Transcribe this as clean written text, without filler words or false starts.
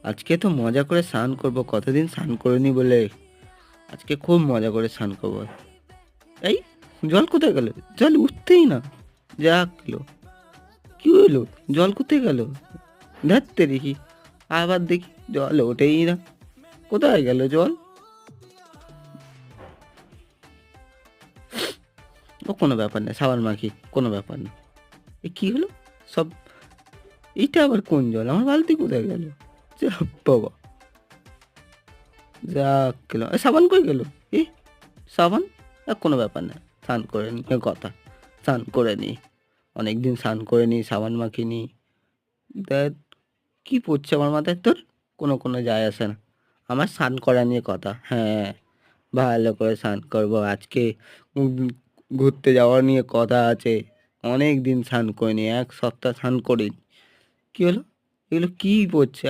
আজকে তো মজা করে স্নান করবো, কতদিন স্নান করিনি বলে আজকে খুব মজা করে স্নান করবো। এই জল কোথায় গেল? জল উঠতেই না, যা গেলো, কি হলো? জল কোথায় গেল? ধ্যাত্তে দেখি, আবার দেখি জল ওঠেই না, কোথায় গেল জল? ও কোনো ব্যাপার না, সাবান মাখি, কোনো ব্যাপার না। এ কি হলো সব? এইটা আবার কোন জল? আমার বালতি কোথায় গেল? যা বাবা, যা গেল। সাবান কই গেল? এ সাবান? কোনো ব্যাপার না, স্নান করে নি কথা, স্নান করে নি, অনেকদিন স্নান করে নি, সাবান মাখিনি। দেখ কি পড়ছে আমার মাথায় তোর, কোনো যায় আসে না। আমার স্নান করা নিয়ে কথা, হ্যাঁ ভালো করে স্নান করবো আজকে। ঘুরতে যাওয়া নিয়ে কথা আছে, অনেক দিন স্নান করিনি, 1 সপ্তাহ স্নান করিনি। কি হলো? এগুলো কি পড়ছে?